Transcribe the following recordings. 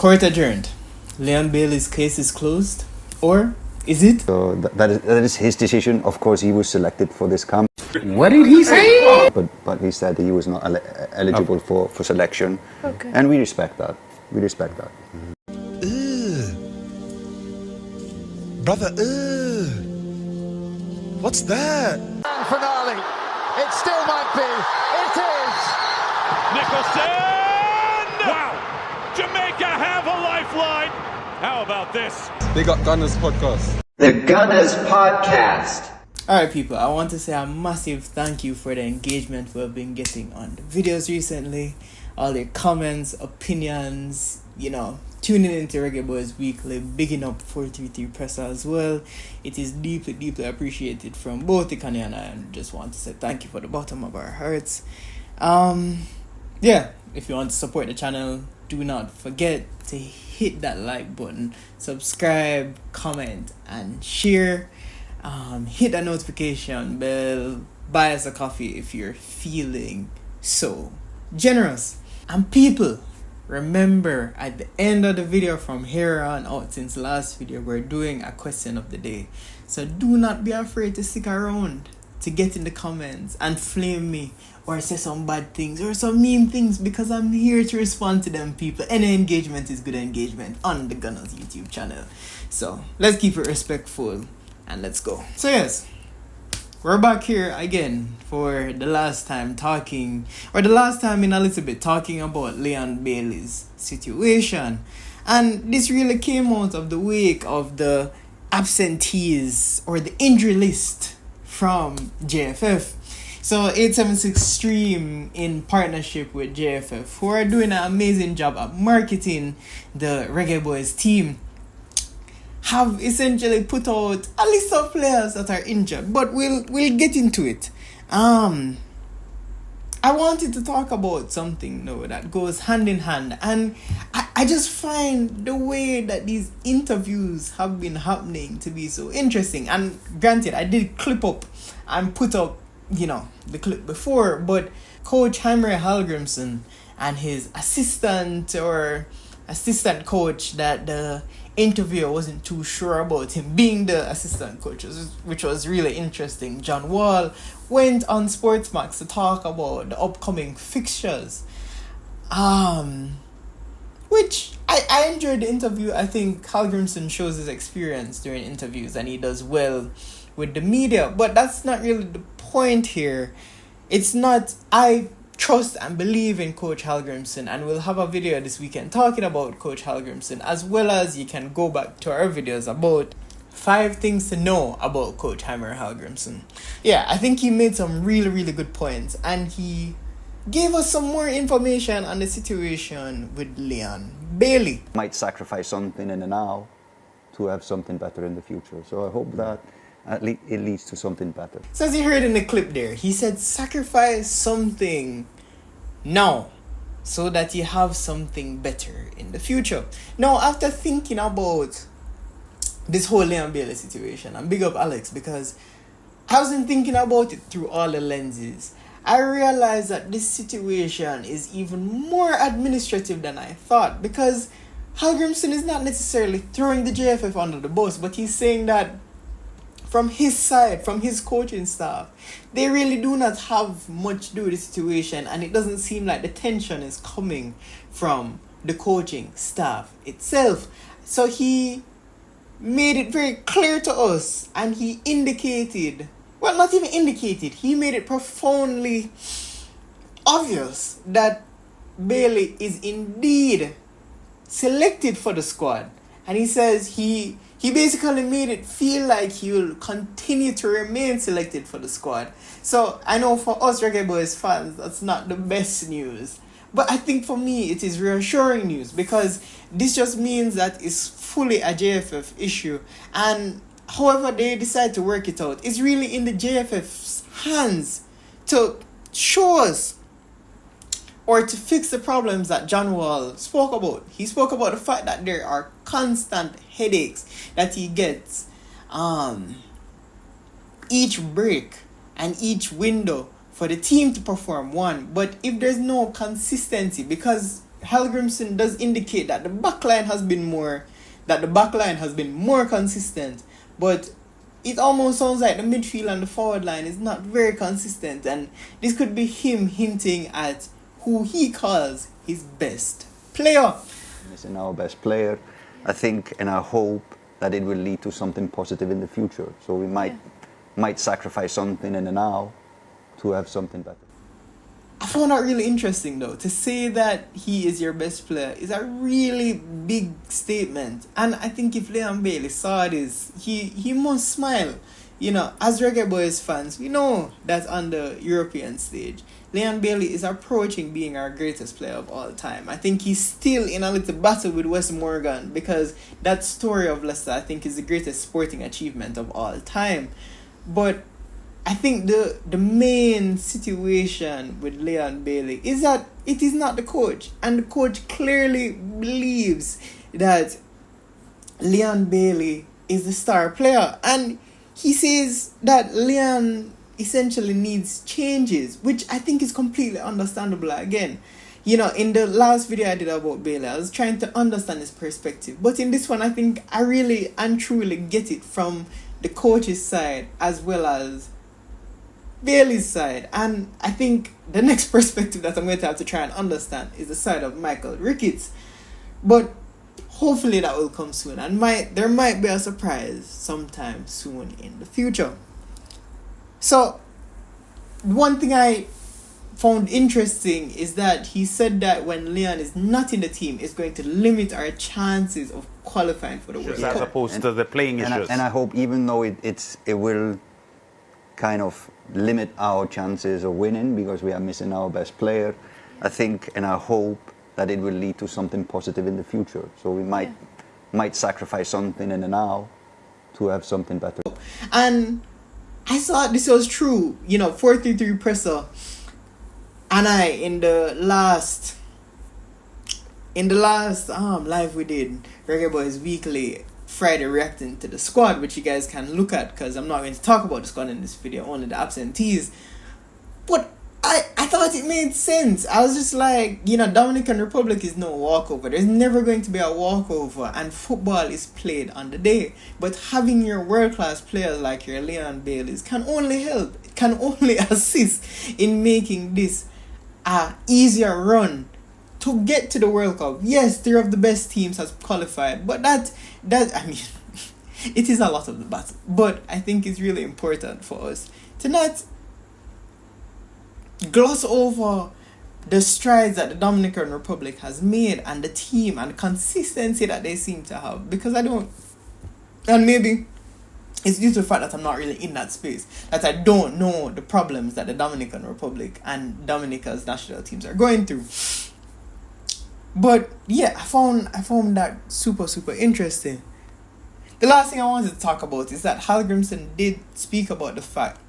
Court adjourned. Leon Bailey's case is closed, or is it? So that is his decision. Of course, he was selected for this camp. What did he say? But he said he was not eligible for selection. Okay. And we respect that. We respect that. Brother, what's that? Grand finale. It still might be. It is. Nicholson! Wow! Jamaica have a lifeline. How about this? They got Gunnaz podcast. The Gunnaz podcast. Alright people, I want to say a massive thank you for the engagement we've been getting on the videos recently. All your comments, opinions, tuning into Reggae Boyz Weekly, bigging up 433 Presser as well. It is deeply, deeply appreciated from both Dicanio and I just want to say thank you for the bottom of our hearts. If you want to support the channel, do not forget to hit that like button, subscribe, comment, and share. Hit that notification bell, buy us a coffee if you're feeling so generous. And people, remember at the end of the video from here on out, since last video, we're doing a question of the day. So do not be afraid to stick around to get in the comments and flame me or say some bad things or some mean things, because I'm here to respond to them, people. Any engagement is good engagement on the Gunnaz YouTube channel. So let's keep it respectful and let's go. So yes, we're back here again for the last time in a little bit talking about Leon Bailey's situation. And this really came out of the wake of the absentees or the injury list from JFF. So 876 Stream, in partnership with JFF, who are doing an amazing job at marketing the Reggae Boyz team, have essentially put out a list of players that are injured, but we'll get into it. I wanted to talk about something that goes hand in hand, and I just find the way that these interviews have been happening to be so interesting. And granted, I did clip up and put up the clip before, but Coach Heimer Hallgrimmson and his assistant coach that the interviewer wasn't too sure about him being the assistant coach, which was really interesting. John Wall went on SportsMax to talk about the upcoming fixtures, which I enjoyed the interview. I think Hallgrimsson shows his experience during interviews and he does well with the media, but that's not really the point here. It's not. I trust and believe in Coach Hallgrimsson, and we'll have a video this weekend talking about Coach Hallgrimsson, as well as you can go back to our videos about 5 things to know about Coach Heimer Hallgrimsson. Yeah, I think he made some really, really good points, and he gave us some more information on the situation with Leon Bailey. Might sacrifice something in the now to have something better in the future. So I hope that at least it leads to something better. So as you heard in the clip there, he said sacrifice something now so that you have something better in the future. Now, after thinking about this whole Leon Bailey situation, and big up Alex, because I wasn't thinking about it through all the lenses, I realized that this situation is even more administrative than I thought, because Hallgrimsson is not necessarily throwing the JFF under the bus, but he's saying that from his side, from his coaching staff, they really do not have much to do with the situation, and it doesn't seem like the tension is coming from the coaching staff itself. So he made it very clear to us, and he indicated, well, not even indicated, he made it profoundly obvious that Bailey is indeed selected for the squad. And he says he basically made it feel like he will continue to remain selected for the squad. So I know for us Reggae Boyz fans, that's not the best news. But I think for me, it is reassuring news, because this just means that it's fully a JFF issue. And however they decide to work it out, it's really in the JFF's hands to show us or to fix the problems that John Wall spoke about. He spoke about the fact that there are constant headaches that he gets each break and each window for the team to perform one. But if there's no consistency, because Hallgrimsson does indicate that the backline has been more consistent, but it almost sounds like the midfield and the forward line is not very consistent, and this could be him hinting at who he calls his best player. Missing our best player, I think, and I hope that it will lead to something positive in the future. So we might sacrifice something in the now to have something better. I found that really interesting, though. To say that he is your best player is a really big statement. And I think if Leon Bailey saw this, he must smile. You know, as Reggae Boyz fans, we know that on the European stage, Leon Bailey is approaching being our greatest player of all time. I think he's still in a little battle with Wes Morgan, because that story of Leicester, I think, is the greatest sporting achievement of all time. But I think the main situation with Leon Bailey is that it is not the coach. And the coach clearly believes that Leon Bailey is the star player. And he says that Leon essentially needs changes, which I think is completely understandable. Again, you know, in the last video I did about Bailey, I was trying to understand his perspective. But in this one, I think I really and truly get it from the coach's side as well as Bailey's side. And I think the next perspective that I'm going to have to try and understand is the side of Michael Ricketts. But hopefully that will come soon, and there might be a surprise sometime soon in the future. So one thing I found interesting is that he said that when Leon is not in the team, it's going to limit our chances of qualifying for the World Cup. As opposed to the playing issues. And I hope, even though it will kind of limit our chances of winning because we are missing our best player, I think, and I hope that it will lead to something positive in the future. So we might sacrifice something in the now to have something better. And I thought this was true. You know, 433 presser and I in the last live we did, Reggae Boyz Weekly Friday, reacting to the squad, which you guys can look at, because I'm not going to talk about the squad in this video, only the absentees. But I thought it made sense. I was just like, you know, Dominican Republic is no walkover. There's never going to be a walkover, and football is played on the day. But having your world-class players like your Leon Baileys can only help. It can only assist in making this a easier run to get to the World Cup. Yes, 3 of the best teams has qualified, but that I mean, it is a lot of the battle. But I think it's really important for us to not gloss over the strides that the Dominican Republic has made, and the team and the consistency that they seem to have, because and maybe it's due to the fact that I'm not really in that space, that I don't know the problems that the Dominican Republic and Dominica's national teams are going through. But yeah, I found that super interesting. The last thing I wanted to talk about is that Hallgrimsson did speak about the fact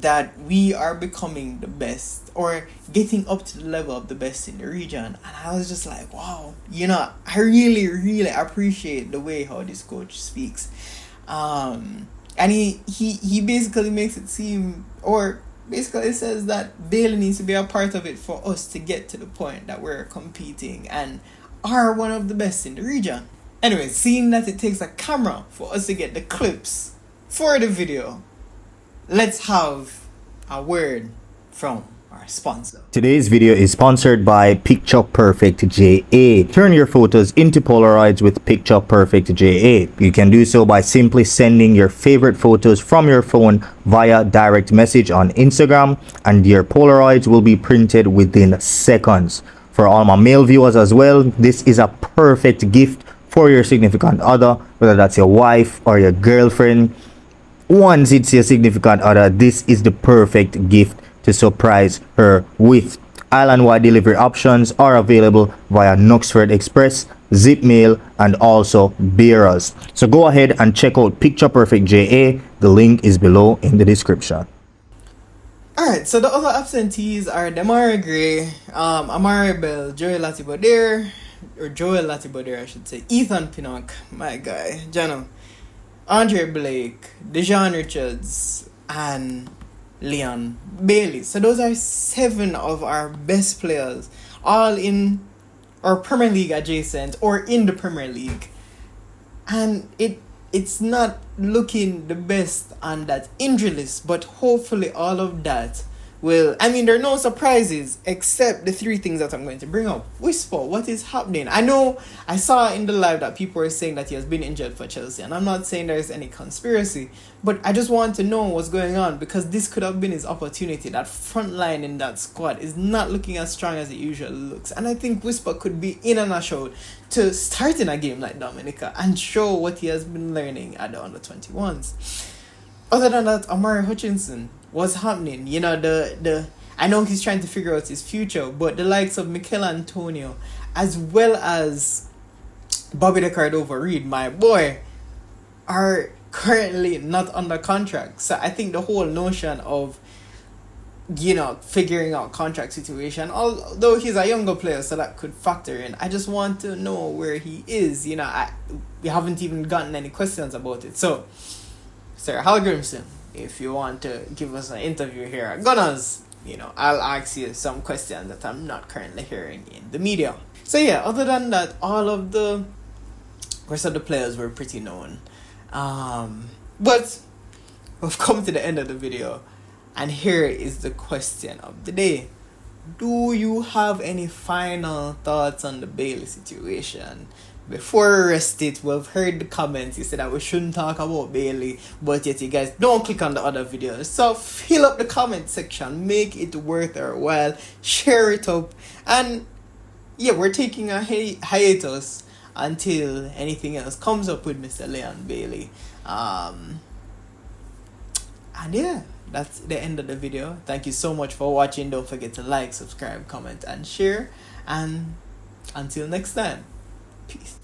that we are becoming the best, or getting up to the level of the best in the region. And I was just like, wow, you know, I really appreciate the way how this coach speaks. And he basically makes it seem, or basically says that Bailey needs to be a part of it for us to get to the point that we're competing and are one of the best in the region. Anyway, seeing that it takes a camera for us to get the clips for the video, let's have a word from our sponsor. Today's video is sponsored by Picture Perfect JA. Turn your photos into Polaroids with Picture Perfect JA. You can do so by simply sending your favorite photos from your phone via direct message on Instagram, and your Polaroids will be printed within seconds. For all my male viewers as well, this is a perfect gift for your significant other, whether that's your wife or your girlfriend. Once it's your significant other, this is the perfect gift to surprise her with. Island-wide delivery options are available via Knucksford Express, Zip Mail, and also bearers. So go ahead and check out Picture Perfect JA. The link is below in the description. Alright, so the other absentees are Demarai Gray, Amari Bell, Joel Latibaudiere, I should say, Ethan Pinnock, my guy, Jano, Andre Blake, Dejan Richards, and Leon Bailey. So those are 7 of our best players all in or Premier League adjacent or in the Premier League. And it's not looking the best on that injury list, but hopefully all of that will, I mean, there are no surprises except the three things that I'm going to bring up. Whisper, what is happening? I know I saw in the live that people were saying that he has been injured for Chelsea, and I'm not saying there's any conspiracy, but I just want to know what's going on, because this could have been his opportunity. That front line in that squad is not looking as strong as it usually looks, and I think Whisper could be in and out to start in a game like Dominica and show what he has been learning at the under-21s. Other than that, Amari Hutchinson, what's happening? You know, the I know he's trying to figure out his future, but the likes of Mikel Antonio as well as Bobby the Cordova-Reid, my boy, are currently not under contract. So I think the whole notion of, you know, figuring out contract situation, although he's a younger player, so that could factor in. I just want to know where he is. You know, we haven't even gotten any questions about it. So, Sir Hallgrimsson, if you want to give us an interview here at Gunnaz, you know, I'll ask you some questions that I'm not currently hearing in the media. So yeah, other than that, all of the rest of the players were pretty known. But we've come to the end of the video, and here is the question of the day. Do you have any final thoughts on the Bailey situation? Before we rest it, we've heard the comments. You said that we shouldn't talk about Bailey, but yet you guys don't click on the other videos. So fill up the comment section, make it worth our while, share it up, and yeah, we're taking a hiatus until anything else comes up with Mr. Leon Bailey. And yeah, that's the end of the video. Thank you so much for watching. Don't forget to like, subscribe, comment, and share. And until next time, peace.